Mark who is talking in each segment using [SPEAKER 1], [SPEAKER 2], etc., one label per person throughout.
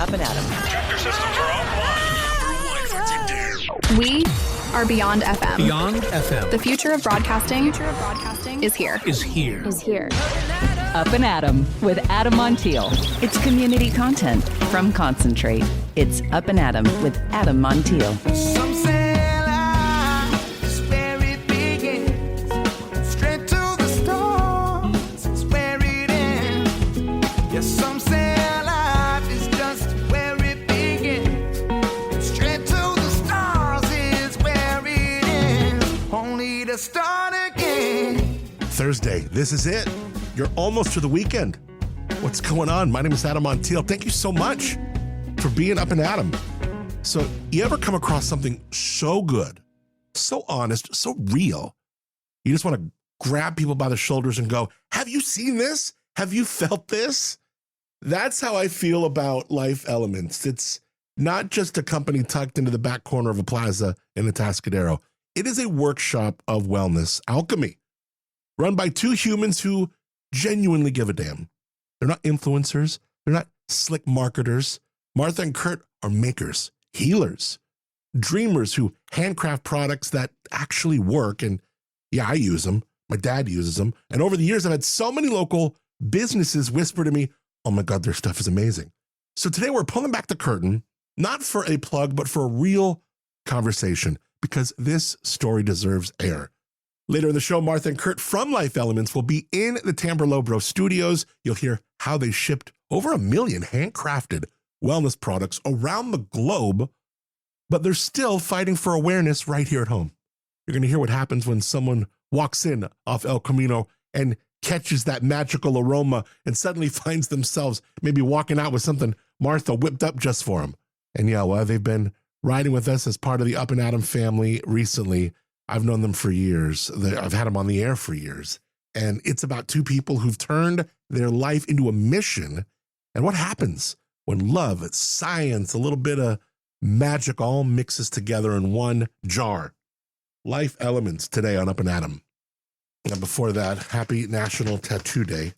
[SPEAKER 1] Up and Adam.
[SPEAKER 2] Tractor systems are offline.
[SPEAKER 3] We are Beyond FM.
[SPEAKER 4] Beyond FM.
[SPEAKER 3] The future of broadcasting is here.
[SPEAKER 1] Up and Adam with Adam Montiel. It's community content from Concentrate. It's Up and Adam with Adam Montiel.
[SPEAKER 5] Some say life is where it begins. Straight to the stars is where it ends. Yes, some say life is just where it begins. Straight to the stars is where it ends. Only to start again.
[SPEAKER 6] Thursday, this is it. You're almost to the weekend. What's going on? My name is Adam Montiel. Thank you so much for being Up and Adam. So you ever come across something so good, so honest, so real, you just want to grab people by the shoulders and go, have you seen this? Have you felt this? That's how I feel about Life Elements. It's not just a company tucked into the back corner of a plaza in the Atascadero. It is a workshop of wellness alchemy run by two humans who genuinely give a damn. They're not influencers. They're not slick marketers. Martha and Kurt are makers, healers, dreamers who handcraft products that actually work. And yeah, I use them. My dad uses them. And over the years, I've had so many local businesses whisper to me, oh my God, their stuff is amazing. So today we're pulling back the curtain, not for a plug, but for a real conversation, because this story deserves air. Later in the show, Martha and Kurt from Life Elements will be in the Tamberlobro studios. You'll hear how they shipped over 1 million handcrafted wellness products around the globe, but they're still fighting for awareness right here at home. You're going to hear what happens when someone walks in off El Camino and catches that magical aroma and suddenly finds themselves maybe walking out with something Martha whipped up just for them. And yeah, well, they've been riding with us as part of the Up and Adam family recently. I've known them for years. I've had them on the air for years. And it's about two people who've turned their life into a mission. And what happens when love, science, a little bit of magic all mixes together in one jar? Life Elements today on Up and Adam. And before that, happy National Tattoo Day.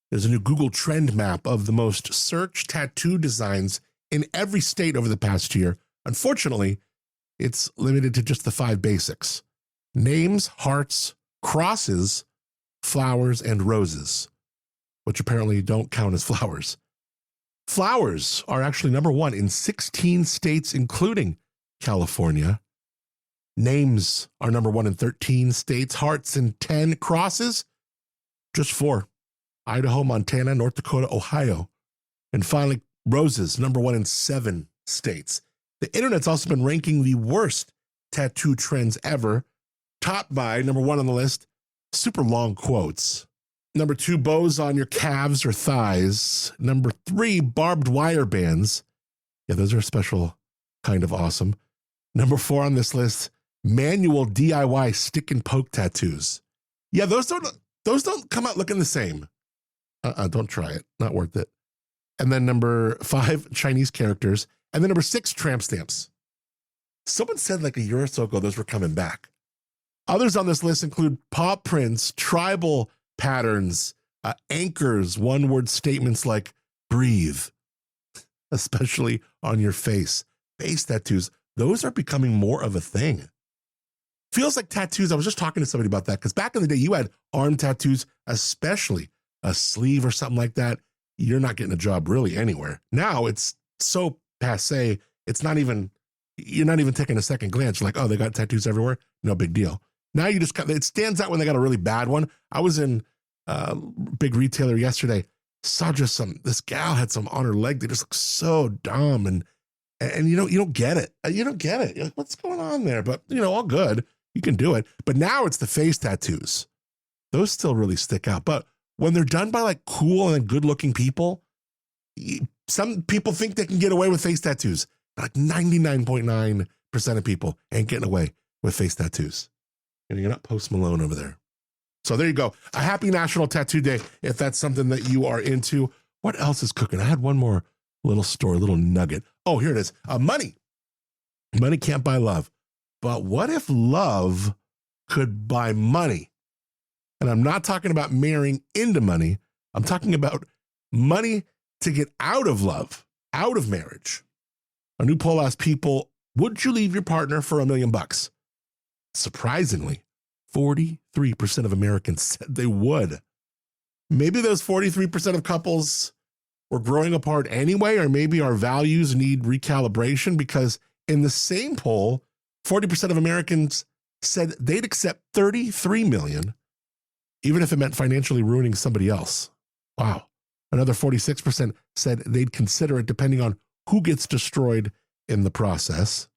[SPEAKER 6] There's a new Google Trend map of the most searched tattoo designs in every state over the past year. Unfortunately, it's limited to just the 5 basics: names, hearts, crosses, flowers, and roses, which apparently don't count as flowers. Flowers are actually number 1 in 16 states, including California. Names are number 1 in 13 states, hearts in 10, crosses, just 4: Idaho, Montana, North Dakota, Ohio. And finally, roses, number 1 in 7 states. The internet's also been ranking the worst tattoo trends ever, topped by, number 1 on the list, super long quotes. Number 2, bows on your calves or thighs. Number 3, barbed wire bands. Yeah, those are a special kind of awesome. Number 4 on this list, manual DIY stick and poke tattoos. Yeah, those don't come out looking the same. Don't try it. Not worth it. And then number 5, Chinese characters. And then number 6, tramp stamps. Someone said like a year or so ago those were coming back. Others on this list include paw prints, tribal patterns, anchors, one-word statements like breathe, especially on your face. Face tattoos, those are becoming more of a thing. Feels like tattoos. I was just talking to somebody about that because back in the day, you had arm tattoos, especially a sleeve or something like that. You're not getting a job really anywhere. Now it's so passe. You're not even taking a second glance. You're like, oh, they got tattoos everywhere. No big deal. Now you just, it stands out when they got a really bad one. I was in a big retailer yesterday, saw just this gal had some on her leg. They just look so dumb. And you don't get it. You don't get it. You're like, what's going on there? But all good. You can do it. But now it's the face tattoos. Those still really stick out. But when they're done by like cool and good looking people, some people think they can get away with face tattoos. Like 99.9% of people ain't getting away with face tattoos. And you're not Post Malone over there. So there you go. A happy National Tattoo Day if that's something that you are into. What else is cooking? I had one more little story, little nugget. Oh, here it is. Money. Money can't buy love. But what if love could buy money? And I'm not talking about marrying into money. I'm talking about money to get out of love. out of marriage. A new poll asked people, would you leave your partner for $1 million? Surprisingly, 43% of Americans said they would. Maybe those 43% of couples were growing apart anyway, or maybe our values need recalibration, because in the same poll, 40% of Americans said they'd accept $33 million, even if it meant financially ruining somebody else. Wow. Another 46% said they'd consider it depending on who gets destroyed in the process.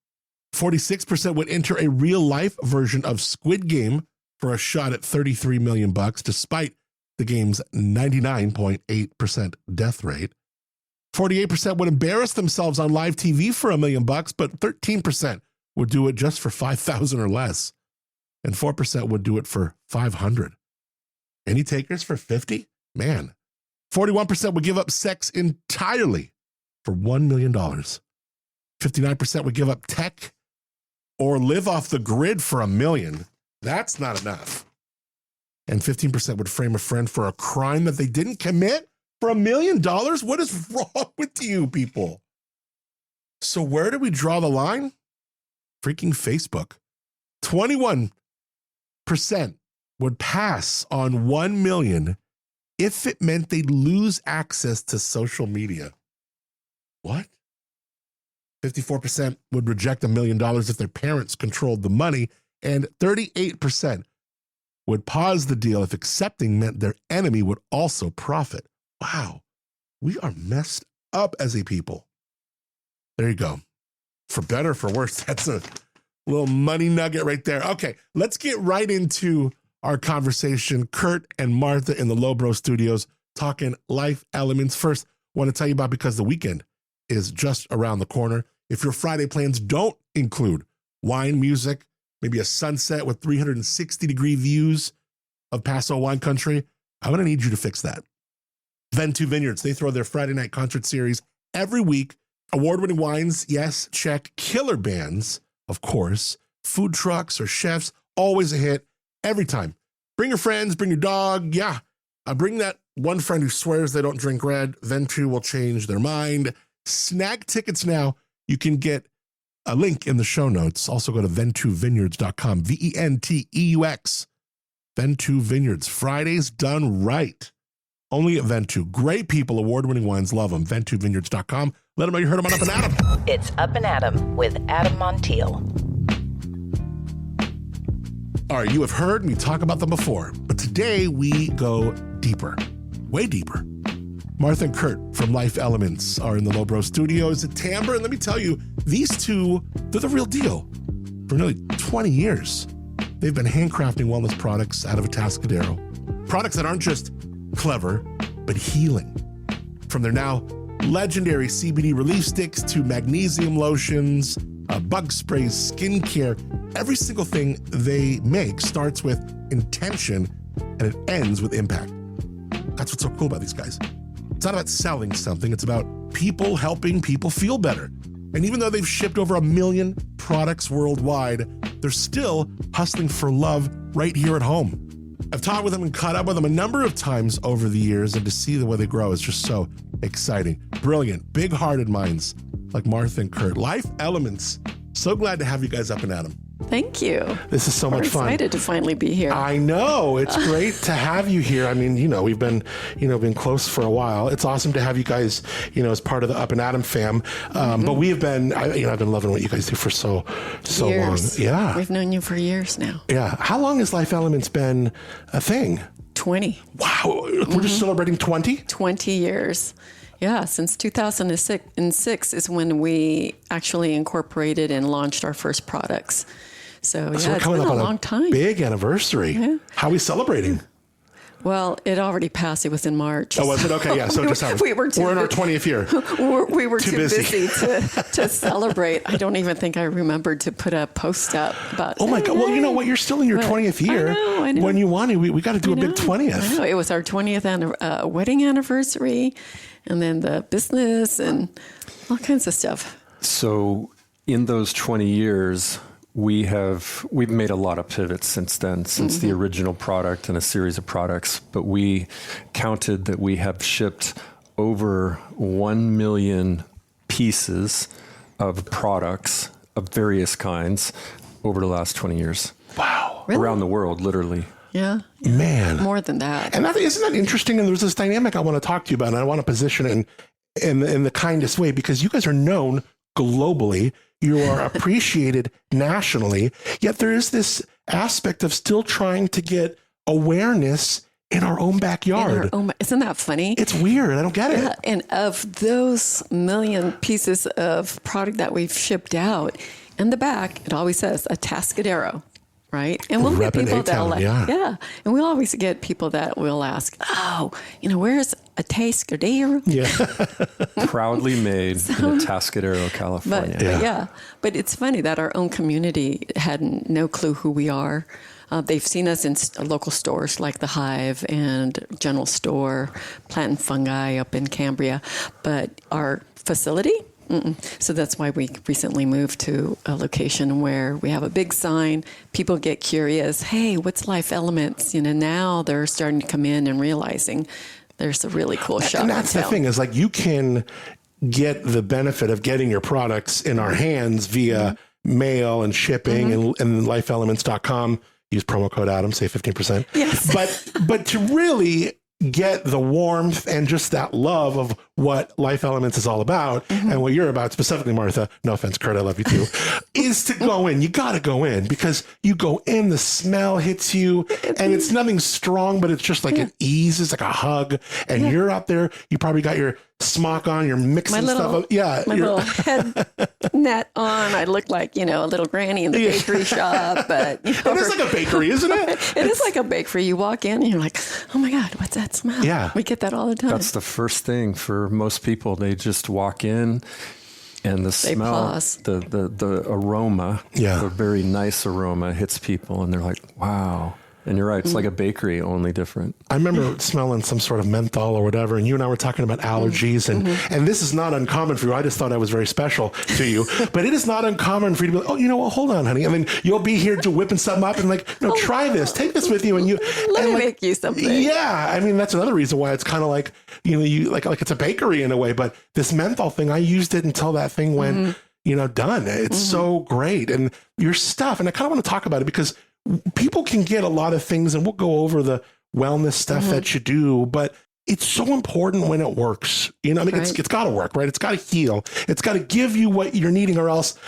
[SPEAKER 6] 46% would enter a real-life version of Squid Game for a shot at $33 million, despite the game's 99.8% death rate. 48% would embarrass themselves on live TV for $1 million, but 13% would do it just for $5,000 or less. And 4% would do it for $500. Any takers for 50? Man. 41% would give up sex entirely for $1 million. 59% would give up tech or live off the grid for $1 million. That's not enough. And 15% would frame a friend for a crime that they didn't commit for $1 million. What is wrong with you people? So where do we draw the line? Freaking Facebook. 21% would pass on $1 million if it meant they'd lose access to social media. What? 54% would reject $1 million if their parents controlled the money, and 38% would pause the deal if accepting meant their enemy would also profit. Wow, we are messed up as a people. There you go. For better or for worse, that's a little money nugget right there. Okay, let's get right into our conversation. Kurt and Martha in the Lowbro Studios talking life elements. First, I want to tell you about because the weekend is just around the corner. If your Friday plans don't include wine, music, maybe a sunset with 360-degree views of Paso wine country, I'm going to need you to fix that. Ventu Vineyards, they throw their Friday night concert series every week. Award-winning wines, yes, check. Killer bands, of course. Food trucks or chefs, always a hit every time. Bring your friends, bring your dog. Yeah, bring that one friend who swears they don't drink red. Ventu will change their mind. Snag tickets now. You can get a link in the show notes. Also go to ventuvineyards.com. VENTEUX. Ventu Vineyards. Fridays done right. Only at Ventu. Great people, award-winning wines. Love them. VentuVineyards.com. Let them know you heard them on Up and Adam.
[SPEAKER 1] It's Up and Adam with Adam Montiel.
[SPEAKER 6] All right, you have heard me talk about them before, but today we go deeper, way deeper. Martha and Kurt from Life Elements are in the Lowbro Studios at Timbre, and let me tell you, these two, they're the real deal. For nearly 20 years, they've been handcrafting wellness products out of Atascadero. Products that aren't just clever, but healing. From their now legendary CBD relief sticks to magnesium lotions, bug sprays, skincare, every single thing they make starts with intention and it ends with impact. That's what's so cool about these guys. It's not about selling something, it's about people helping people feel better. And even though they've shipped over 1 million products worldwide, they're still hustling for love right here at home. I've talked with them and caught up with them a number of times over the years, and to see the way they grow is just so exciting. Brilliant, big-hearted minds like Martha and Kurt. Life Elements. So glad to have you guys up and at 'em.
[SPEAKER 2] Thank you.
[SPEAKER 6] This is so much fun.
[SPEAKER 2] We're excited to finally be here.
[SPEAKER 6] I know. It's great to have you here. I mean, we've been close for a while. It's awesome to have you guys, as part of the Up and Adam fam. But we have been, I've been loving what you guys do for so
[SPEAKER 2] years.
[SPEAKER 6] long. Yeah.
[SPEAKER 2] We've known you for years now.
[SPEAKER 6] Yeah. How long has Life Elements been a thing?
[SPEAKER 2] 20.
[SPEAKER 6] Wow. We're just celebrating 20?
[SPEAKER 2] 20 years. Yeah, since 2006 is when we actually incorporated and launched our first products. So
[SPEAKER 6] we're
[SPEAKER 2] it's
[SPEAKER 6] coming
[SPEAKER 2] been
[SPEAKER 6] up
[SPEAKER 2] a
[SPEAKER 6] on
[SPEAKER 2] long time.
[SPEAKER 6] Big anniversary. Yeah. How are we celebrating?
[SPEAKER 2] Well, it already passed. It was in March.
[SPEAKER 6] Oh, was it? Okay, yeah. So just
[SPEAKER 2] we're in
[SPEAKER 6] our 20th year.
[SPEAKER 2] We were too busy to celebrate. I don't even think I remembered to put a post up about.
[SPEAKER 6] Oh my God! Well, you know what? You're still in your 20th year.
[SPEAKER 2] I know.
[SPEAKER 6] When you want to, we got to do a big 20th.
[SPEAKER 2] I know. It was our 20th wedding anniversary, and then the business and all kinds of stuff.
[SPEAKER 4] So in those 20 years, we've made a lot of pivots since then, since the original product and a series of products. But we counted that we have shipped over 1 million pieces of products of various kinds over the last 20 years.
[SPEAKER 6] Wow.
[SPEAKER 2] Really?
[SPEAKER 4] Around the world, literally.
[SPEAKER 2] Yeah.
[SPEAKER 6] Man.
[SPEAKER 2] More than that.
[SPEAKER 6] And isn't that interesting? And there's this dynamic I want to talk to you about, and I want to position it in the kindest way, because you guys are known globally. You are appreciated nationally, yet there is this aspect of still trying to get awareness in our own backyard.
[SPEAKER 2] Isn't that funny?
[SPEAKER 6] It's weird. I don't get it.
[SPEAKER 2] Yeah, and of those million pieces of product that we've shipped out, in the back, it always says a Tascadero, right? And we'll get
[SPEAKER 6] Reppin'
[SPEAKER 2] people that'll
[SPEAKER 6] A-Town, yeah.
[SPEAKER 2] and we'll always get people that will ask, oh, where's a Tascadero?
[SPEAKER 6] Yeah.
[SPEAKER 4] Proudly made in Atascadero, California.
[SPEAKER 2] But it's funny that our own community had no clue who we are. They've seen us in local stores like The Hive and General Store, Plant and Fungi up in Cambria, but our facility, so that's why we recently moved to a location where we have a big sign. People get curious. Hey, what's Life Elements? Now they're starting to come in and realizing there's a really cool shop.
[SPEAKER 6] And that's the thing, is like, you can get the benefit of getting your products in our hands via mail and shipping and lifeelements.com. Use promo code Adam, save 15%.
[SPEAKER 2] Yes.
[SPEAKER 6] But to really get the warmth and just that love of what Life Elements is all about, and what you're about, specifically, Martha, no offense, Kurt, I love you too, is to go in. You got to go in, because you go in, the smell hits you, and it's nothing strong, but it's just like it eases, like a hug, and you're out there, you probably got your smock on, you're mixing stuff up. Yeah.
[SPEAKER 2] My little head net on. I look like, a little granny in the bakery shop. But
[SPEAKER 6] it is like a bakery, isn't it?
[SPEAKER 2] It is like a bakery. You walk in and you're like, oh my God, what's that smell?
[SPEAKER 6] Yeah.
[SPEAKER 2] We get that all the time.
[SPEAKER 4] That's the first thing for most people. They just walk in, and the smell,
[SPEAKER 2] pause.
[SPEAKER 4] the aroma, the very nice aroma hits people, and they're like, wow. And you're right. It's like a bakery, only different.
[SPEAKER 6] I remember smelling some sort of menthol or whatever, and you and I were talking about allergies, and this is not uncommon for you. I just thought I was very special to you, but it is not uncommon for you to be like, oh, you know what? Hold on, honey. I mean, you'll be here to whipping something up and like, no, try this, take this with you, and you
[SPEAKER 2] let me
[SPEAKER 6] like,
[SPEAKER 2] make you something.
[SPEAKER 6] Yeah, I mean, that's another reason why it's kind of like, you like it's a bakery in a way. But this menthol thing, I used it until that thing went, done. It's so great, and your stuff, and I kind of want to talk about it because people can get a lot of things, and we'll go over the wellness stuff that you do, but it's so important when it works. I mean, it's got to work, right? It's got to heal. It's got to give you what you're needing, or else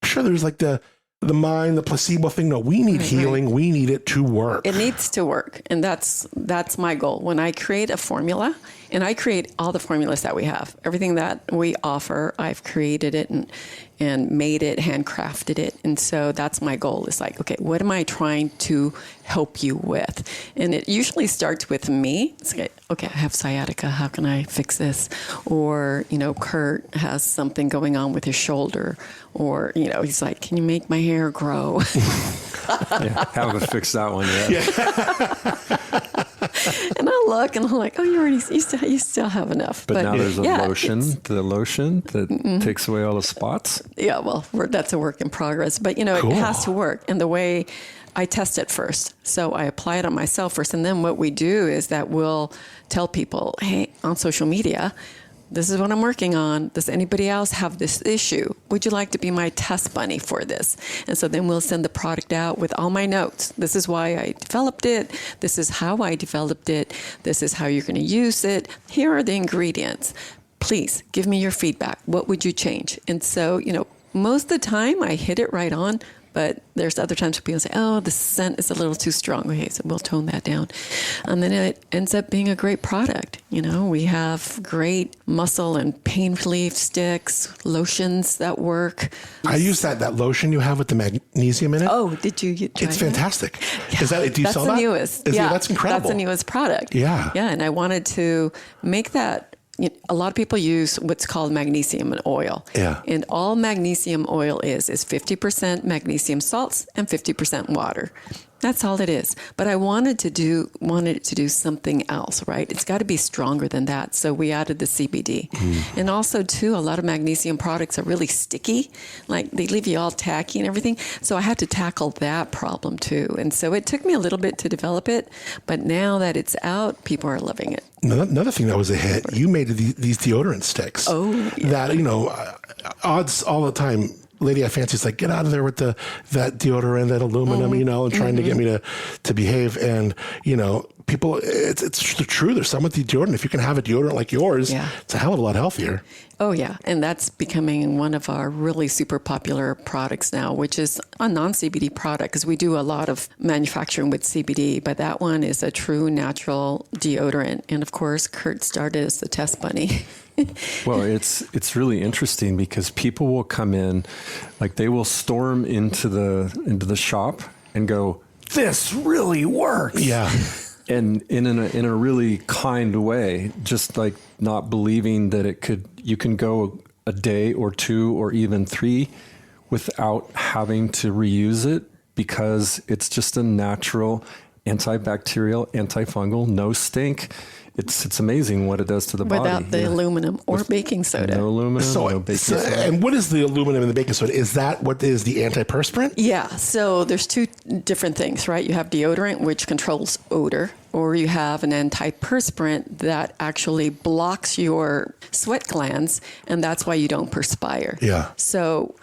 [SPEAKER 6] sure, there's like the mind, the placebo thing. No, we need healing. We need it to work.
[SPEAKER 2] It needs to work. And that's my goal. When I create a formula, and I create all the formulas that we have, everything that we offer, I've created it and made it, handcrafted it. And so that's my goal. Is like, okay, what am I trying to help you with? And it usually starts with me. It's like, okay, I have sciatica. How can I fix this? Or, Kurt has something going on with his shoulder. Or, he's like, can you make my hair grow?
[SPEAKER 4] Haven't fixed that one yet.
[SPEAKER 2] And I look and I'm like, oh, you still have enough.
[SPEAKER 4] But now there's the lotion that takes away all the spots.
[SPEAKER 2] Yeah, well, that's a work in progress. But, it has to work. And the way I test it first. So I apply it on myself first. And then what we do is that we'll tell people, hey, on social media, this is what I'm working on. Does anybody else have this issue? Would you like to be my test bunny for this? And so then we'll send the product out with all my notes. This is why I developed it. This is how I developed it. This is how you're going to use it. Here are the ingredients. Please give me your feedback. What would you change? And so, most of the time I hit it right on. But there's other times people say, oh, the scent is a little too strong. Okay, so we'll tone that down. And then it ends up being a great product. We have great muscle and pain relief sticks, lotions that work.
[SPEAKER 6] I use that lotion you have with the magnesium in it.
[SPEAKER 2] Oh, did you try
[SPEAKER 6] It's
[SPEAKER 2] that?
[SPEAKER 6] fantastic.
[SPEAKER 2] Yeah,
[SPEAKER 6] Do you sell that?
[SPEAKER 2] That's the newest.
[SPEAKER 6] That's incredible.
[SPEAKER 2] That's the newest product.
[SPEAKER 6] Yeah.
[SPEAKER 2] Yeah, and I wanted to make that. A lot of people use what's called magnesium and oil.
[SPEAKER 6] Yeah.
[SPEAKER 2] And all magnesium oil is 50% magnesium salts and 50% water. That's all it is. But I wanted it to do something else, right? It's got to be stronger than that. So we added the CBD. And also, too, a lot of magnesium products are really sticky. Like, they leave you all tacky and everything. So I had to tackle that problem, too. And so it took me a little bit to develop it. But now that it's out, people are loving it.
[SPEAKER 6] Another thing that was a hit, you made these deodorant sticks.
[SPEAKER 2] Oh, yeah.
[SPEAKER 6] That, odds all the time. Lady I fancy is like, get out of there with that deodorant, that aluminum, and trying to get me to behave. And, people, it's true. There's some with the deodorant. If you can have a deodorant like yours, it's a hell of a lot healthier.
[SPEAKER 2] Oh, yeah. And that's becoming one of our really super popular products now, which is a non-CBD product, because we do a lot of manufacturing with CBD, but that one is a true natural deodorant. And of course, Kurt started as the test bunny.
[SPEAKER 4] Well, it's really interesting because people will come in, like they will storm into the shop and go, "This really works."
[SPEAKER 6] Yeah.
[SPEAKER 4] And in a really kind way, just like not believing that you can go a day or 2 or even 3 without having to reuse it, because it's just a natural antibacterial, antifungal, no stink. It's amazing what it does to the body.
[SPEAKER 2] Without the aluminum or baking soda.
[SPEAKER 4] No aluminum, no baking soda.
[SPEAKER 6] And what is the aluminum in the baking soda? Is that what is the antiperspirant?
[SPEAKER 2] Yeah. So there's 2 different things, right? You have deodorant, which controls odor, or you have an antiperspirant that actually blocks your sweat glands, and that's why you don't perspire.
[SPEAKER 6] Yeah.
[SPEAKER 2] So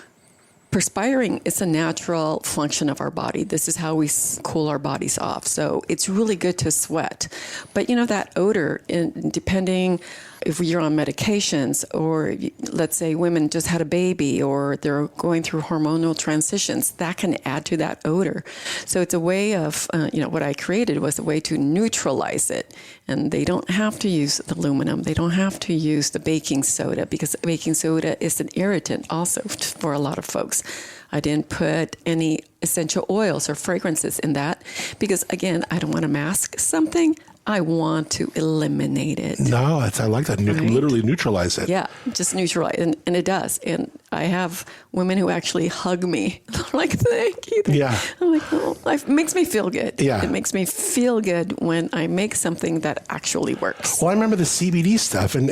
[SPEAKER 2] perspiring is a natural function of our body. This is how we cool our bodies off. So it's really good to sweat. But that odor, depending if you're on medications, or let's say women just had a baby or they're going through hormonal transitions, that can add to that odor. So it's a way of, what I created was a way to neutralize it. And they don't have to use the aluminum. They don't have to use the baking soda, because baking soda is an irritant also for a lot of folks. I didn't put any essential oils or fragrances in that because, again, I don't want to mask something. I want to eliminate it.
[SPEAKER 6] No, I like that. Right? Literally neutralize it.
[SPEAKER 2] Yeah, just neutralize it. And it does. And I have women who actually hug me. They're like, thank you.
[SPEAKER 6] Yeah.
[SPEAKER 2] I'm like, oh, it makes me feel good.
[SPEAKER 6] Yeah.
[SPEAKER 2] It makes me feel good when I make something that actually works.
[SPEAKER 6] Well, I remember the CBD stuff, and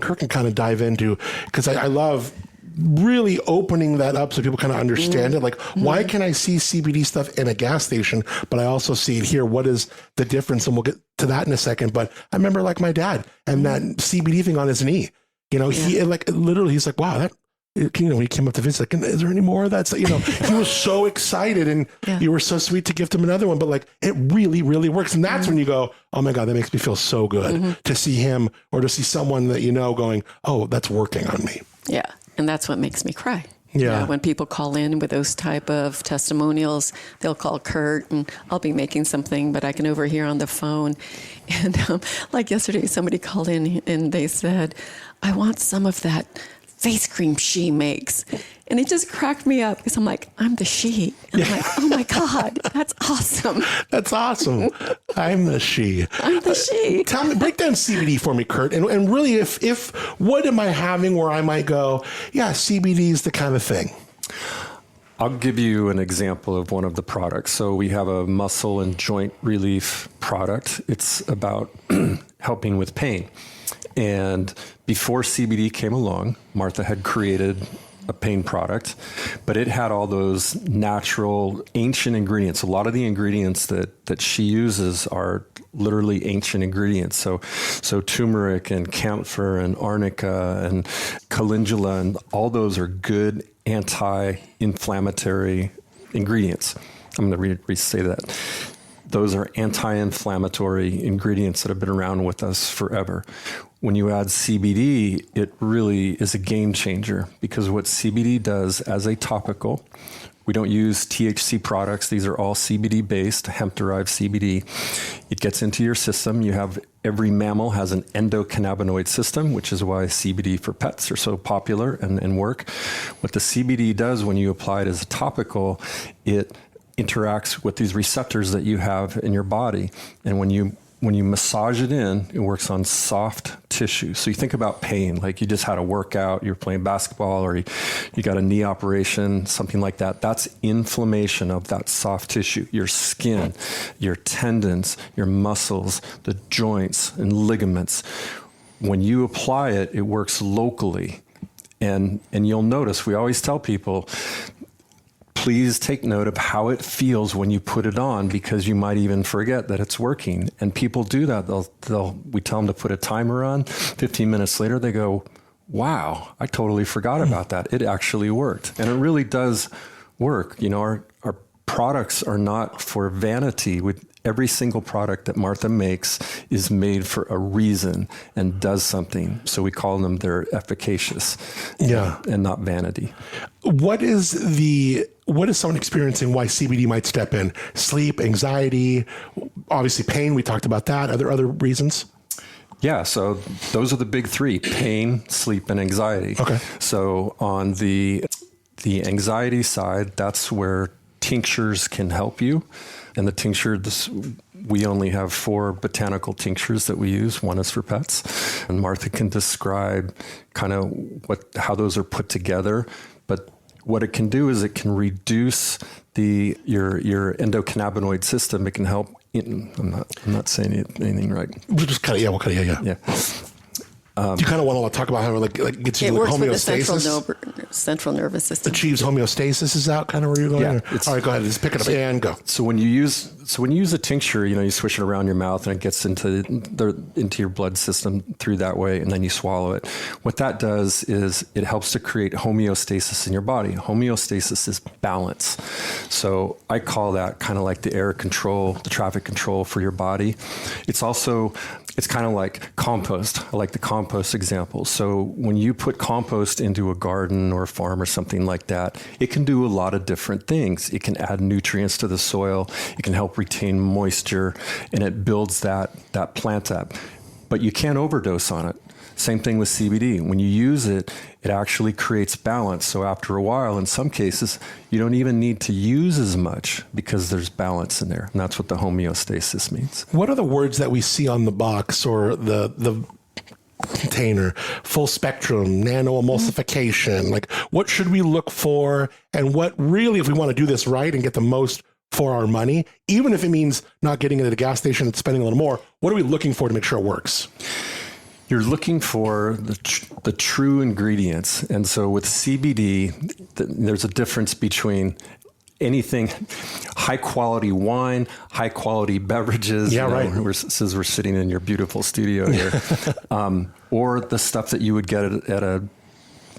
[SPEAKER 6] Kirk can kind of dive into, because I love really opening that up so people kind of understand it. Like, why can I see CBD stuff in a gas station, but I also see it here? What is the difference? And we'll get to that in a second. But I remember like my dad and that CBD thing on his knee, he like literally, he's like, wow, that, when he came up to visit, like, is there any more of that? So, he was so excited, and you were so sweet to gift him another one, but like, it really, really works. And that's when you go, oh my God, that makes me feel so good to see him, or to see someone that, going, oh, that's working on me.
[SPEAKER 2] Yeah. And that's what makes me cry.
[SPEAKER 6] Yeah.
[SPEAKER 2] When people call in with those type of testimonials, they'll call Kurt, and I'll be making something, but I can overhear on the phone. And like yesterday, somebody called in and they said, I want some of that face cream she makes. And it just cracked me up, because I'm like, I'm the she. And I'm like, oh my God, that's awesome.
[SPEAKER 6] That's awesome. I'm the she.
[SPEAKER 2] I'm the she.
[SPEAKER 6] Tell me, break down CBD for me, Kurt. And really, if what am I having where I might go, yeah, CBD is the kind of thing?
[SPEAKER 4] I'll give you an example of one of the products. So we have a muscle and joint relief product. It's about helping with pain. And before CBD came along, Martha had created a pain product, but it had all those natural ancient ingredients. A lot of the ingredients that she uses are literally ancient ingredients. So turmeric and camphor and arnica and calendula, and all those are good anti-inflammatory ingredients. I'm going to re-say that. Those are anti-inflammatory ingredients that have been around with us forever. When you add CBD, it really is a game changer, because what CBD does as a topical, we don't use THC products. These are all CBD-based, hemp-derived CBD. It gets into your system. Every mammal has an endocannabinoid system, which is why CBD for pets are so popular and work. What the CBD does when you apply it as a topical, it interacts with these receptors that you have in your body. And when you when you massage it in, it works on soft tissue. So you think about pain, like you just had a workout, you're playing basketball, or you got a knee operation, something like that. That's inflammation of that soft tissue, your skin, your tendons, your muscles, the joints and ligaments. When you apply it, it works locally. And you'll notice, we always tell people, please take note of how it feels when you put it on, because you might even forget that it's working. And people do that. We tell them to put a timer on. 15 minutes later, they go, wow, I totally forgot about that. It actually worked. And it really does work. You know, our products are not for vanity. Every single product that Martha makes is made for a reason and does something. So we call them, they're efficacious, and not vanity.
[SPEAKER 6] What is someone experiencing why CBD might step in? Sleep, anxiety, obviously pain. We talked about that. Are there other reasons?
[SPEAKER 4] Yeah, so those are the big three: pain, sleep, and anxiety.
[SPEAKER 6] Okay.
[SPEAKER 4] So on the anxiety side, that's where tinctures can help you. And the tinctures, we only have 4 botanical tinctures that we use. One is for pets. And Martha can describe kind of how those are put together. But what it can do is it can reduce your endocannabinoid system. It can help. I'm not saying anything right.
[SPEAKER 6] We'll just cut it. Yeah, we'll cut it. Yeah. Do you kind of want to talk about how it gets you
[SPEAKER 2] it
[SPEAKER 6] to
[SPEAKER 2] works
[SPEAKER 6] homeostasis?
[SPEAKER 2] with the central nervous system.
[SPEAKER 6] Achieves homeostasis. Is that kind of where you're going?
[SPEAKER 4] Yeah.
[SPEAKER 6] All right, go ahead. Just pick it up and go.
[SPEAKER 4] So when you use a tincture, you swish it around your mouth and it gets into your blood system through that way, and then you swallow it. What that does is it helps to create homeostasis in your body. Homeostasis is balance. So I call that kind of like the air control, the traffic control for your body. It's kind of like compost. I like the compost example. So when you put compost into a garden or a farm or something like that, it can do a lot of different things. It can add nutrients to the soil. It can help retain moisture, and it builds that plant up. But you can't overdose on it. Same thing with CBD. When you use it, it actually creates balance. So after a while, in some cases, you don't even need to use as much because there's balance in there. And that's what the homeostasis means.
[SPEAKER 6] What are the words that we see on the box or the container? Full spectrum, nano emulsification. Like, what should we look for? And what really, if we want to do this right and get the most for our money, even if it means not getting it at a gas station and spending a little more, what are we looking for to make sure it works?
[SPEAKER 4] You're looking for the true ingredients. And so with CBD, there's a difference between anything, high quality wine, high quality beverages.
[SPEAKER 6] Yeah, right.
[SPEAKER 4] Since we're sitting in your beautiful studio here, or the stuff that you would get at a...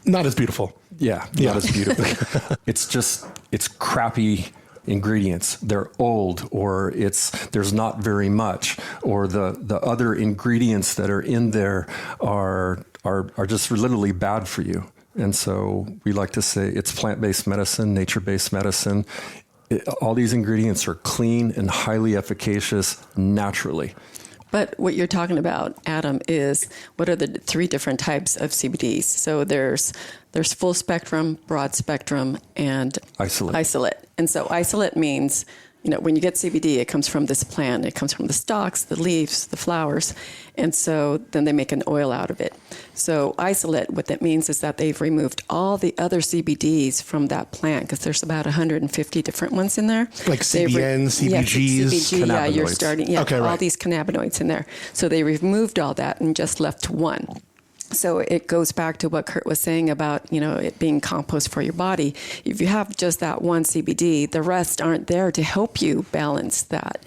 [SPEAKER 6] Not as beautiful.
[SPEAKER 4] Yeah, not as beautiful. It's crappy ingredients. They're old, or there's not very much, or the other ingredients that are in there are just literally bad for you. And so we like to say it's plant-based medicine, nature-based medicine. All these ingredients are clean and highly efficacious naturally.
[SPEAKER 2] But what you're talking about, Adam, is what are the 3 different types of CBDs? So there's full spectrum, broad spectrum, and isolate. And so isolate means, when you get CBD, it comes from this plant. It comes from the stalks, the leaves, the flowers. And so then they make an oil out of it. So isolate, what that means is that they've removed all the other CBDs from that plant, because there's about 150 different ones in there.
[SPEAKER 6] Like CBN, CBGs,
[SPEAKER 2] CBG, you're starting,
[SPEAKER 6] okay, right.
[SPEAKER 2] All these cannabinoids in there. So they removed all that and just left one. So it goes back to what Kurt was saying about, it being compost for your body. If you have just that one CBD, the rest aren't there to help you balance that.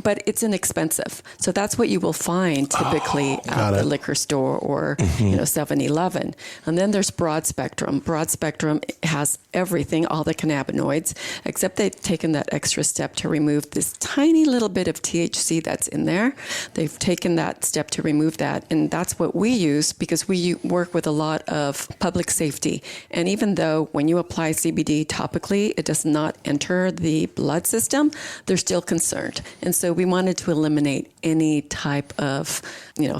[SPEAKER 2] But it's inexpensive. So that's what you will find typically at the liquor store or 7-Eleven. And then there's broad spectrum. Broad spectrum has everything, all the cannabinoids, except they've taken that extra step to remove this tiny little bit of THC that's in there. They've taken that step to remove that. And that's what we use because we work with a lot of public safety. And even though when you apply CBD topically, it does not enter the blood system, they're still concerned. And so So we wanted to eliminate any type of,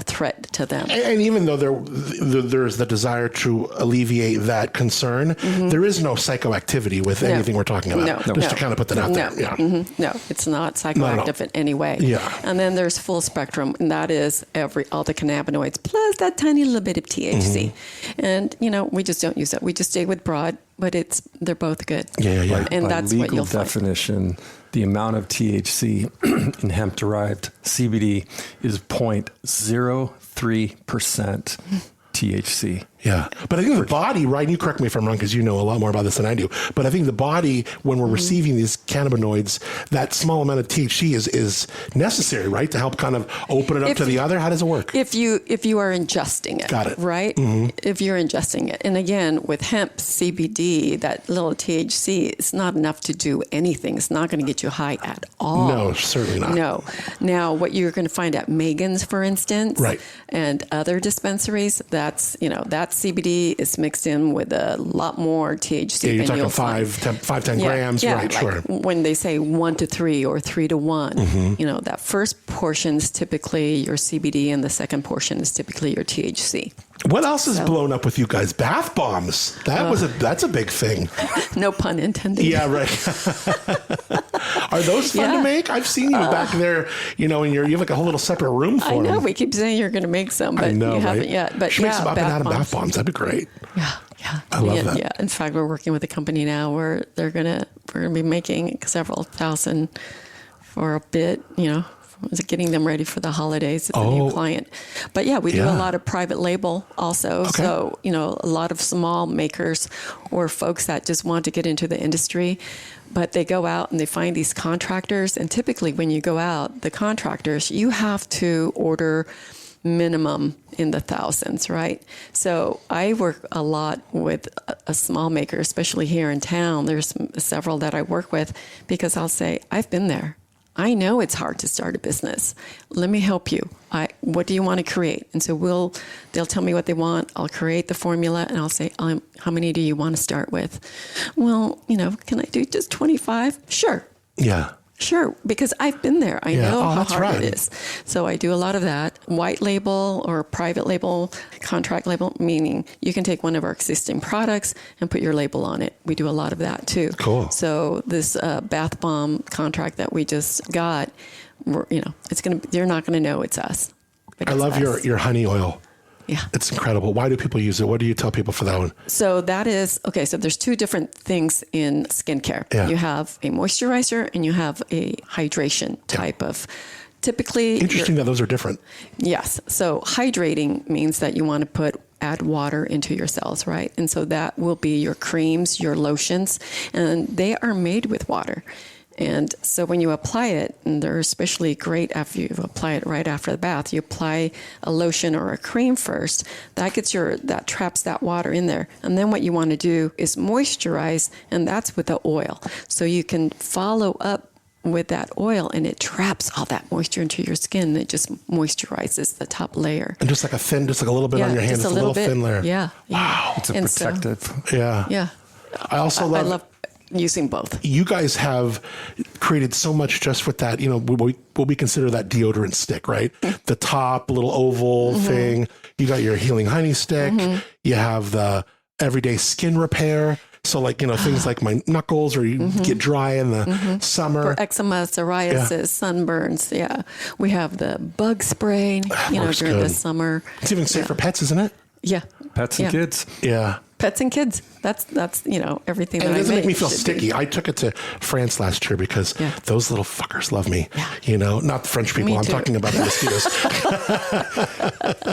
[SPEAKER 2] threat to them.
[SPEAKER 6] And even though there's the desire to alleviate that concern, there is no psychoactivity with anything we're talking about.
[SPEAKER 2] No.
[SPEAKER 6] Just to kind of put that out there. Yeah.
[SPEAKER 2] No, it's not psychoactive in any way.
[SPEAKER 6] Yeah.
[SPEAKER 2] And then there's full spectrum, and that is all the cannabinoids plus that tiny little bit of THC. And we just don't use that. We just stay with broad, but they're both good.
[SPEAKER 6] Yeah.
[SPEAKER 2] And
[SPEAKER 4] By
[SPEAKER 2] that's
[SPEAKER 4] legal
[SPEAKER 2] what you'll find.
[SPEAKER 4] definition, the amount of THC in hemp-derived CBD is 0.03% THC.
[SPEAKER 6] Yeah. But I think the body, right, and you correct me if I'm wrong because you know a lot more about this than I do, but I think the body, when we're receiving these cannabinoids, that small amount of THC is necessary, right, to help kind of open it up to the other? How does it work?
[SPEAKER 2] If you are ingesting it.
[SPEAKER 6] Got it.
[SPEAKER 2] Right? If you're ingesting it. And again, with hemp CBD, that little THC, it's not enough to do anything. It's not going to get you high at all.
[SPEAKER 6] No, certainly not.
[SPEAKER 2] No. Now, what you're going to find at Megan's, for instance,
[SPEAKER 6] right,
[SPEAKER 2] and other dispensaries, that's, that CBD is mixed in with a lot more THC.
[SPEAKER 6] Yeah, you're
[SPEAKER 2] than
[SPEAKER 6] talking
[SPEAKER 2] you'll
[SPEAKER 6] 10 grams.
[SPEAKER 2] Yeah,
[SPEAKER 6] right,
[SPEAKER 2] like
[SPEAKER 6] sure.
[SPEAKER 2] when they say 1 to 3 or 3 to 1, that first portion is typically your CBD and the second portion is typically your THC.
[SPEAKER 6] What else is blown up with you guys? Bath bombs. That's a big thing.
[SPEAKER 2] No pun intended.
[SPEAKER 6] Yeah, right. Are those fun to make? I've seen you back there, and you have like a whole little separate room for
[SPEAKER 2] I know.
[SPEAKER 6] them.
[SPEAKER 2] We keep saying you're going to make some, but you haven't yet. But
[SPEAKER 6] should make some up and out of bath bombs. That'd be great.
[SPEAKER 2] Yeah.
[SPEAKER 6] I love that.
[SPEAKER 2] Yeah. In fact, we're working with a company now where we're gonna be making several thousand for a bit, getting them ready for the holidays. It's a new client. But we do a lot of private label also.
[SPEAKER 6] Okay.
[SPEAKER 2] So, a lot of small makers or folks that just want to get into the industry, but they go out and they find these contractors. And typically when you go out, the contractors, you have to order minimum in the thousands, right? So I work a lot with a small maker, especially here in town. There's several that I work with because I'll say, I've been there. I know it's hard to start a business. Let me help you. What do you want to create? And so they'll tell me what they want. I'll create the formula and I'll say, how many do you want to start with? Well, can I do just 25? Sure.
[SPEAKER 6] Yeah.
[SPEAKER 2] Sure, because I've been there. I know how hard
[SPEAKER 6] right.
[SPEAKER 2] it is. So I do a lot of that. White label or private label, contract label, meaning you can take one of our existing products and put your label on it. We do a lot of that too.
[SPEAKER 6] Cool.
[SPEAKER 2] So this bath bomb contract that we just got, you're not going to know it's us.
[SPEAKER 6] I love your honey oil.
[SPEAKER 2] Yeah.
[SPEAKER 6] It's incredible. Why do people use it? What do you tell people for that one?
[SPEAKER 2] So that is, so there's two different things in skincare.
[SPEAKER 6] Yeah.
[SPEAKER 2] You have a moisturizer and you have a hydration type of, typically.
[SPEAKER 6] Interesting that those are different.
[SPEAKER 2] Yes. So hydrating means that you want to add water into your cells, right? And so that will be your creams, your lotions, and they are made with water. And so when you apply it, and they're especially great after you apply it right after the bath, you apply a lotion or a cream first. That traps that water in there. And then what you want to do is moisturize, and that's with the oil. So you can follow up with that oil, and it traps all that moisture into your skin. And it just moisturizes the top layer.
[SPEAKER 6] And just like a little bit on your hand, just a little thin layer.
[SPEAKER 2] Yeah.
[SPEAKER 6] Wow.
[SPEAKER 4] It's a protective.
[SPEAKER 2] Yeah.
[SPEAKER 6] I also love
[SPEAKER 2] using both.
[SPEAKER 6] You guys have created so much just with that, what we consider that deodorant stick, right? The top little oval thing. You got your healing honey stick. You have the everyday skin repair. So things like my knuckles or you get dry in the summer.
[SPEAKER 2] For eczema, psoriasis, sunburns. Yeah. We have the bug spray, during the summer.
[SPEAKER 6] It's even safe for pets, isn't it?
[SPEAKER 2] Yeah.
[SPEAKER 4] Pets and kids.
[SPEAKER 6] Yeah.
[SPEAKER 2] Pets and kids. That's everything that I make.
[SPEAKER 6] And it doesn't make me feel sticky. I took it to France last year because those little fuckers love me. Yeah. Not the French people. I'm talking about the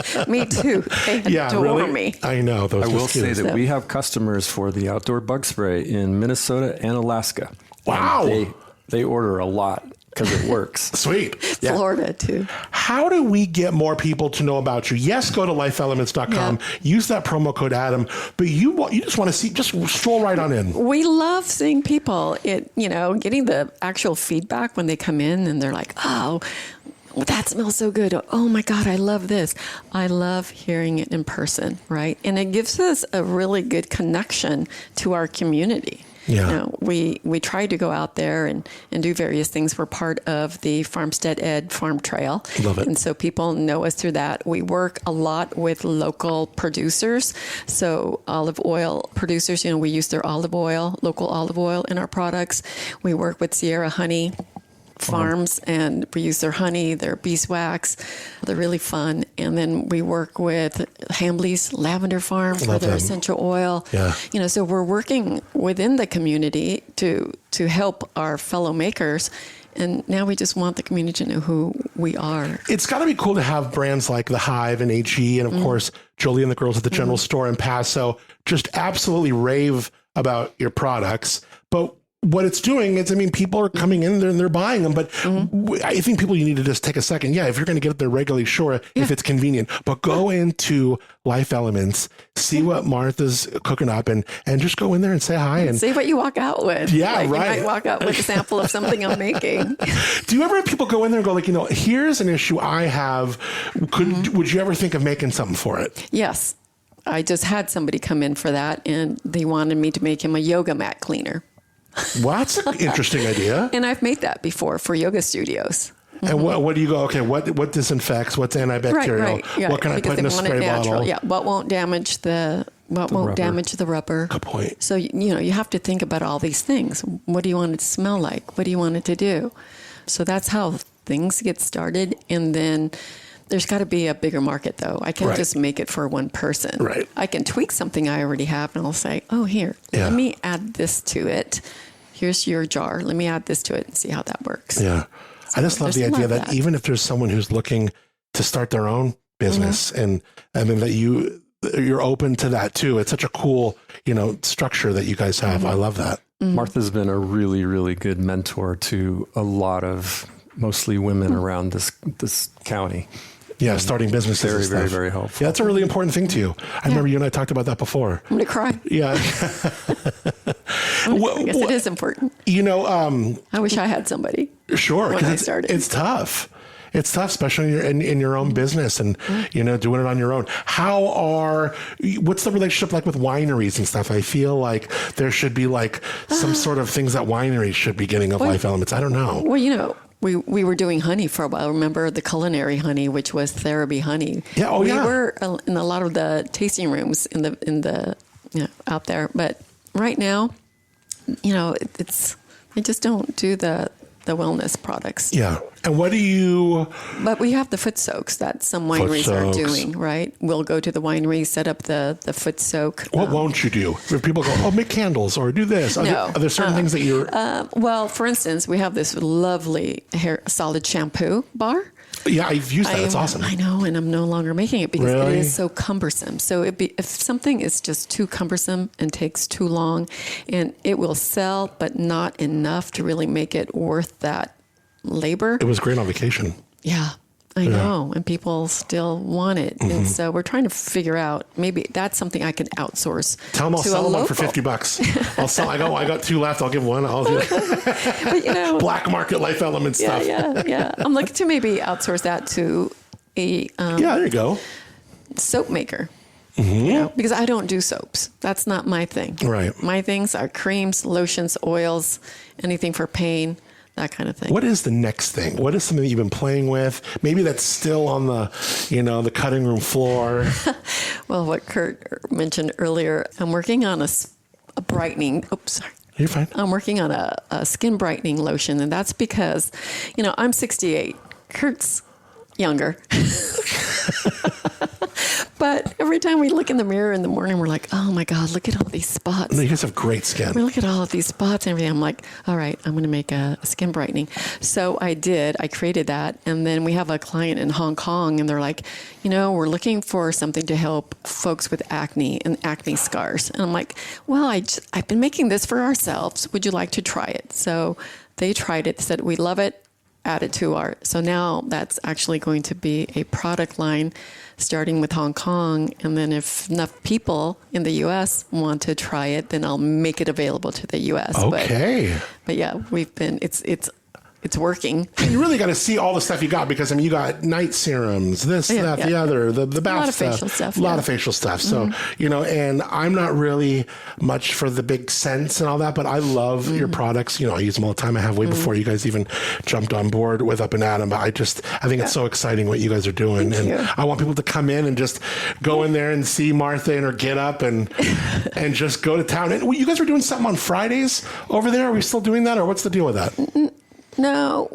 [SPEAKER 6] mosquitoes.
[SPEAKER 2] Me too. They adore me.
[SPEAKER 6] I know those
[SPEAKER 4] I will
[SPEAKER 6] mosquitoes.
[SPEAKER 4] say that we have customers for the outdoor bug spray in Minnesota and Alaska.
[SPEAKER 6] Wow.
[SPEAKER 4] They order a lot because it works.
[SPEAKER 6] Sweet.
[SPEAKER 2] Florida too.
[SPEAKER 6] How do we get more people to know about you? Yes, go to lifeelements.com. Use that promo code Adam. But you just want to see, just stroll right on in.
[SPEAKER 2] We love seeing people, getting the actual feedback when they come in and they're like, oh, that smells so good. Oh my God, I love this. I love hearing it in person, right? And it gives us a really good connection to our community.
[SPEAKER 6] Yeah.
[SPEAKER 2] You know, we try to go out there and do various things. We're part of the Farmstead Ed Farm Trail.
[SPEAKER 6] Love it.
[SPEAKER 2] And so people know us through that. We work a lot with local producers. So olive oil producers, you know, we use their olive oil, local olive oil in our products. We work with Sierra Honey farms and we use their honey, their beeswax. They're really fun. And then we work with Hambley's Lavender Farm for their essential oil.
[SPEAKER 6] Yeah.
[SPEAKER 2] You know, so we're working within the community to help our fellow makers. And now we just want the community to know who we are.
[SPEAKER 6] It's got to be cool to have brands like The Hive and AG and, of course, Jolie and the girls at the General Store in Paso just absolutely rave about your products. But what it's doing is, I mean, people are coming in there and they're buying them. But I think people, you need to just take a second. Yeah, if you're going to get it there regularly, sure, if it's convenient. But go into Life Elements, see what Martha's cooking up, and just go in there and say hi. And
[SPEAKER 2] see what you walk out with.
[SPEAKER 6] Yeah,
[SPEAKER 2] like,
[SPEAKER 6] right.
[SPEAKER 2] You might walk out with a sample of something I'm making.
[SPEAKER 6] Do you ever have people go in there and go like, you know, here's an issue I have. Would you ever think of making something for it?
[SPEAKER 2] Yes. I just had somebody come in for that, and they wanted me to make him a yoga mat cleaner.
[SPEAKER 6] Well, that's an interesting idea.
[SPEAKER 2] And I've made that before for yoga studios.
[SPEAKER 6] And what do you go, okay, what disinfects, what's antibacterial,
[SPEAKER 2] Right. Yeah.
[SPEAKER 6] what can I put in a spray bottle?
[SPEAKER 2] Yeah, what won't damage the rubber.
[SPEAKER 6] Good point.
[SPEAKER 2] So, you know, you have to think about all these things. What do you want it to smell like? What do you want it to do? So that's how things get started. And then there's got to be a bigger market, though. I can't just make it for one person.
[SPEAKER 6] Right.
[SPEAKER 2] I can tweak something I already have, and I'll say, oh, here, let me add this to it. Here's your jar. Let me add this to it and see how that works.
[SPEAKER 6] Yeah. I just love the idea that even if there's someone who's looking to start their own business, and I mean that you're open to that too. It's such a cool, you know, structure that you guys have. I love that.
[SPEAKER 4] Martha's been a really, really good mentor to a lot of mostly women around this county.
[SPEAKER 6] Yeah, starting businesses.
[SPEAKER 4] Very,
[SPEAKER 6] and stuff.
[SPEAKER 4] very, very helpful.
[SPEAKER 6] Yeah, that's a really important thing to you. I remember you and I talked about that before.
[SPEAKER 2] I'm going to cry.
[SPEAKER 6] Yeah.
[SPEAKER 2] I guess it is important.
[SPEAKER 6] You know,
[SPEAKER 2] I wish I had somebody.
[SPEAKER 6] Sure,
[SPEAKER 2] when I
[SPEAKER 6] because
[SPEAKER 2] started.
[SPEAKER 6] it's tough. It's tough, especially in your own business and, you know, doing it on your own. What's the relationship like with wineries and stuff? I feel like there should be like some sort of things that wineries should be getting of Life Elements. I don't know.
[SPEAKER 2] Well, you know, we were doing honey for a while. Remember the culinary honey, which was therapy honey.
[SPEAKER 6] Yeah.
[SPEAKER 2] We were in a lot of the tasting rooms in the out there. But right now, you know, they just don't do the wellness products.
[SPEAKER 6] Yeah. And what do you...
[SPEAKER 2] But we have the foot soaks that some wineries are doing, right? We'll go to the winery, set up the foot soak.
[SPEAKER 6] What won't you do? If people go, oh, make candles or do this. Are there certain things that you're...
[SPEAKER 2] well, for instance, we have this lovely hair solid shampoo bar.
[SPEAKER 6] Yeah, I've used that. It's awesome.
[SPEAKER 2] I know, and I'm no longer making it because
[SPEAKER 6] Really?
[SPEAKER 2] it is so cumbersome. So if something is just too cumbersome and takes too long, and it will sell, but not enough to really make it worth that labor.
[SPEAKER 6] It was great on vacation.
[SPEAKER 2] Yeah, I know, and people still want it. And so we're trying to figure out, maybe that's something I can outsource.
[SPEAKER 6] Tell them I'll
[SPEAKER 2] to
[SPEAKER 6] sell
[SPEAKER 2] a
[SPEAKER 6] one for
[SPEAKER 2] local.
[SPEAKER 6] $50. I'll sell. I got 2 left. I'll give one. I'll do
[SPEAKER 2] But, you know,
[SPEAKER 6] black market Life Element stuff.
[SPEAKER 2] Yeah. I'm looking to maybe outsource that to a
[SPEAKER 6] Yeah, there you go.
[SPEAKER 2] soap maker. You know, because I don't do soaps. That's not my thing.
[SPEAKER 6] Right.
[SPEAKER 2] My things are creams, lotions, oils, anything for pain, that kind of thing.
[SPEAKER 6] What is the next thing? What is something that you've been playing with? Maybe that's still on the cutting room floor.
[SPEAKER 2] Well, what Kurt mentioned earlier, I'm working on a brightening. Oops, sorry.
[SPEAKER 6] You're fine.
[SPEAKER 2] I'm working on a skin brightening lotion, and that's because, you know, I'm 68. Kurt's younger. But every time we look in the mirror in the morning, we're like, oh my God, look at all these spots.
[SPEAKER 6] No, you guys have great skin.
[SPEAKER 2] I mean, look at all of these spots and everything. I'm like, all right, I'm going to make a skin brightening. So I created that. And then we have a client in Hong Kong, and they're like, you know, we're looking for something to help folks with acne and acne scars. And I'm like, well, I've been making this for ourselves. Would you like to try it? So they tried it, said, we love it, add it to our. So now that's actually going to be a product line starting with Hong Kong. And then if enough people in the U.S. want to try it, then I'll make it available to the U.S.
[SPEAKER 6] Okay.
[SPEAKER 2] But yeah, it's it's working.
[SPEAKER 6] And you really got to see all the stuff you got, because I mean, you got night serums, this, that, the other, the bath
[SPEAKER 2] a lot of
[SPEAKER 6] stuff,
[SPEAKER 2] facial stuff.
[SPEAKER 6] a lot of facial stuff. So, you know, and I'm not really much for the big scents and all that, but I love your products. You know, I use them all the time. I have way before you guys even jumped on board with Up and Atom. But I think it's so exciting what you guys are doing.
[SPEAKER 2] Thank you.
[SPEAKER 6] I want people to come in and just go in there and see Martha in her get up and just go to town. And you guys were doing something on Fridays over there. Are we still doing that, or what's the deal with that?
[SPEAKER 2] No,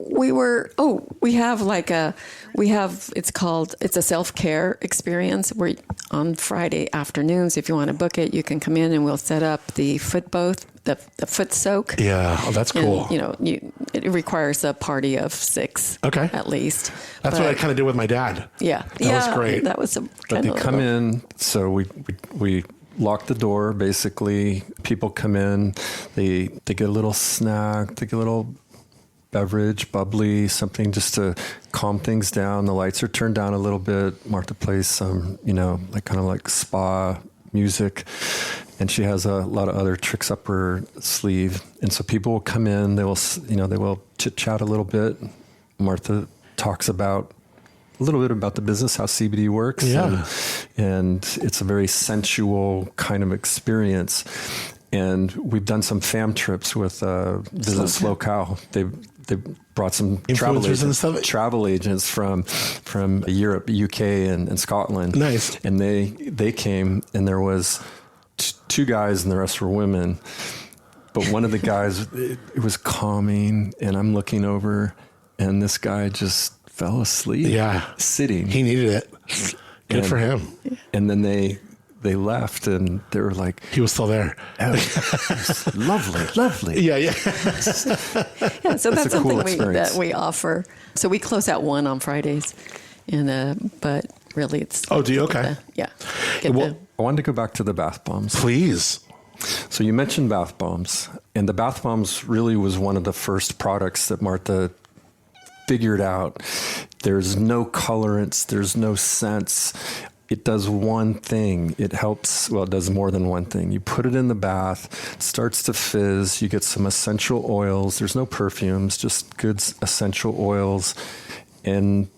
[SPEAKER 2] it's a self-care experience where on Friday afternoons, if you want to book it, you can come in and we'll set up the foot bath, the foot soak.
[SPEAKER 6] Yeah. Oh, that's cool.
[SPEAKER 2] And, you know, it requires a party of 6 at least.
[SPEAKER 6] That's what I kind of did with my dad.
[SPEAKER 2] Yeah.
[SPEAKER 6] That was great.
[SPEAKER 2] That was
[SPEAKER 4] But they come in, so we lock the door, basically. People come in, they get a little snack, they get a little beverage, bubbly, something just to calm things down. The lights are turned down a little bit. Martha plays some, you know, kind of spa music, and she has a lot of other tricks up her sleeve. And so people will come in, they will chit chat a little bit. Martha talks about a little bit about the business, how CBD works.
[SPEAKER 6] Yeah.
[SPEAKER 4] And it's a very sensual kind of experience. And we've done some fam trips with Visit Slow Cow. They brought some travel agents from Europe, UK, and Scotland.
[SPEAKER 6] Nice.
[SPEAKER 4] And they came, and there was 2 guys, and the rest were women. But one of the guys, it was calming, and I'm looking over, and this guy just fell asleep.
[SPEAKER 6] Yeah,
[SPEAKER 4] sitting.
[SPEAKER 6] He needed it. Good for him.
[SPEAKER 4] And then they left, and they were like,
[SPEAKER 6] he was still there.
[SPEAKER 4] Oh, lovely.
[SPEAKER 6] Yeah.
[SPEAKER 2] So that's
[SPEAKER 4] a cool
[SPEAKER 2] something that we offer. So we close at 1 on Fridays, and but really it's.
[SPEAKER 6] Oh, do you? Okay.
[SPEAKER 4] I wanted to go back to the bath bombs.
[SPEAKER 6] Please.
[SPEAKER 4] So you mentioned bath bombs, and the bath bombs really was one of the first products that Martha figured out. There's no colorants, there's no scents. It does one thing. It helps, it does more than one thing. You put it in the bath, it starts to fizz, you get some essential oils. There's no perfumes, just good essential oils. And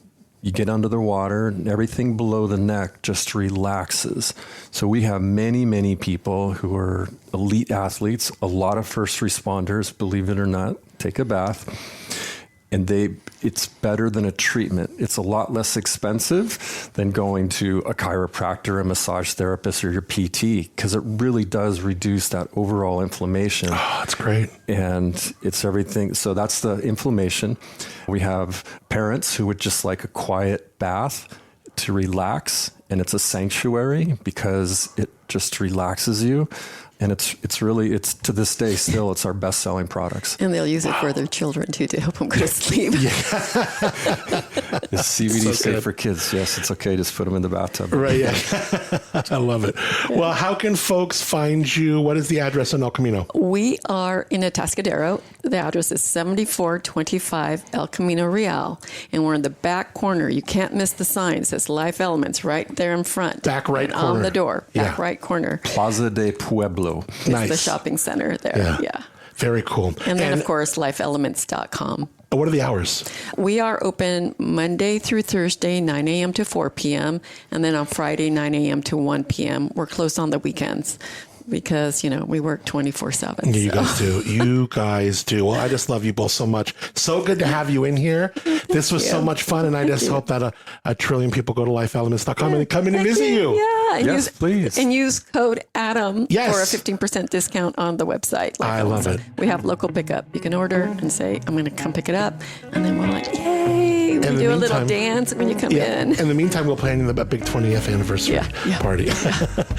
[SPEAKER 4] you get under the water, and everything below the neck just relaxes. So we have many, many people who are elite athletes, a lot of first responders, believe it or not, take a bath. And it's better than a treatment. It's a lot less expensive than going to a chiropractor, a massage therapist, or your PT, because it really does reduce that overall inflammation.
[SPEAKER 6] Oh, that's great.
[SPEAKER 4] And it's everything. So that's the inflammation. We have parents who would just like a quiet bath to relax, and it's a sanctuary because it just relaxes you. And it's really to this day still, it's our best selling products.
[SPEAKER 2] And they'll use it for their children too, to help them go to sleep.
[SPEAKER 4] Is CBD safe for kids? Yes, it's okay. Just put them in the bathtub.
[SPEAKER 6] Right. Yeah. I love it. Well, how can folks find you? What is the address in El Camino?
[SPEAKER 2] We are in Atascadero. The address is 7425 El Camino Real. And we're in the back corner. You can't miss the sign. It says Life Elements right there in front.
[SPEAKER 6] Back right corner.
[SPEAKER 2] On the door. Back right corner.
[SPEAKER 4] Plaza de Pueblo.
[SPEAKER 2] It's the shopping center there. Yeah.
[SPEAKER 6] Very cool.
[SPEAKER 2] And then, of course, lifeelements.com.
[SPEAKER 6] What are the hours?
[SPEAKER 2] We are open Monday through Thursday, 9 a.m. to 4 p.m. And then on Friday, 9 a.m. to 1 p.m. We're closed on the weekends because, we work 24/7.
[SPEAKER 6] Yeah, you guys do. You guys do. Well, I just love you both so much. So good to have you in here. This was so much fun. And I just hope that a trillion people go to lifeelements.com and come in and visit you.
[SPEAKER 2] Yeah.
[SPEAKER 4] Yes, please.
[SPEAKER 2] And use code ADAM for a 15% discount on the website.
[SPEAKER 6] I love it.
[SPEAKER 2] We have local pickup. You can order and say, I'm going to come pick it up. And then we're like, yay. We do a little dance when you come in.
[SPEAKER 6] In the meantime, we'll plan the big 20th anniversary party.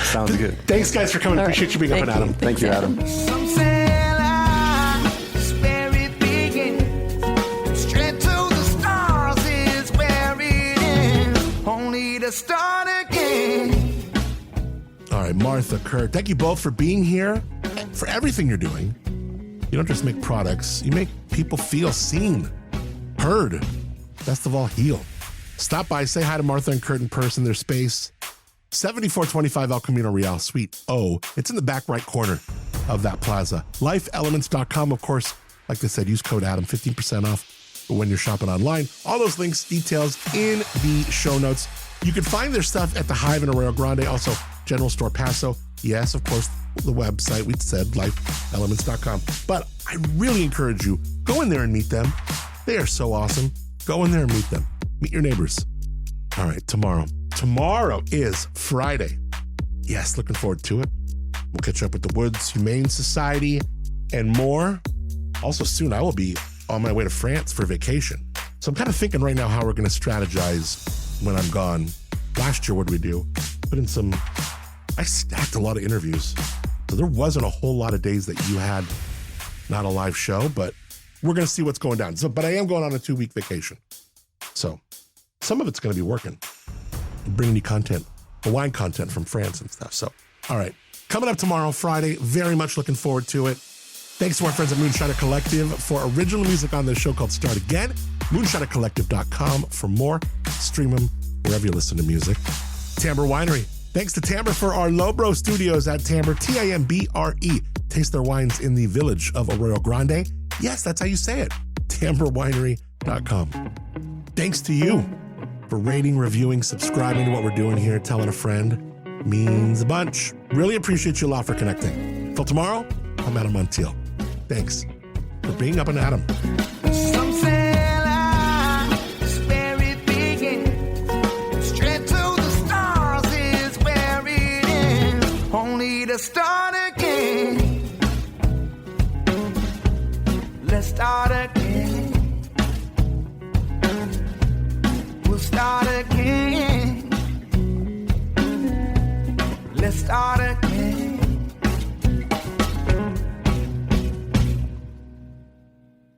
[SPEAKER 4] Sounds good.
[SPEAKER 6] Thanks, guys, for coming. Appreciate you being up and Adam.
[SPEAKER 4] Thank you, Adam.
[SPEAKER 5] Some say life's where it begins. Straight to the stars is where it ends. Only to start again.
[SPEAKER 6] All right, Martha, Kurt, thank you both for being here, for everything you're doing. You don't just make products, you make people feel seen, heard, best of all, healed. Stop by, say hi to Martha and Kurt in person, their space. 7425 El Camino Real, Suite O. It's in the back right corner of that plaza. Lifeelements.com, of course. Like I said, use code ADAM, 15% off. when you're shopping online. All those links, details in the show notes. You can find their stuff at the Hive in Arroyo Grande, also General Store Paso. Yes, of course, the website, we said, lifeelements.com. But I really encourage you, go in there and meet them. They are so awesome. Go in there and meet them. Meet your neighbors. All right, tomorrow. Tomorrow is Friday. Yes, looking forward to it. We'll catch up with the Woods Humane Society and more. Also soon, I will be on my way to France for vacation. So I'm kind of thinking right now how we're going to strategize when I'm gone. Last year, what did we do? I stacked a lot of interviews. So there wasn't a whole lot of days that you had not a live show, but we're going to see what's going down. But I am going on a 2-week vacation. So some of it's going to be working. Bringing you content, Hawaiian content from France and stuff. So, all right. Coming up tomorrow, Friday. Very much looking forward to it. Thanks to our friends at Moonshiner Collective for original music on this show called Start Again. Moonshinercollective.com for more. Stream them wherever you listen to music. Tamber Winery. Thanks to Tamber for our Lowbro studios at Tamber, Timbre. Taste their wines in the village of Arroyo Grande. Yes, that's how you say it. TamberWinery.com. Thanks to you for rating, reviewing, subscribing to what we're doing here, telling a friend. Means a bunch. Really appreciate you a lot for connecting. Till tomorrow, I'm Adam Montiel. Thanks for being up and Adam.
[SPEAKER 5] Some say life's where it begins. Straight to the stars is where it ends. Only to start again. Let's start again. We'll start again. Let's start again.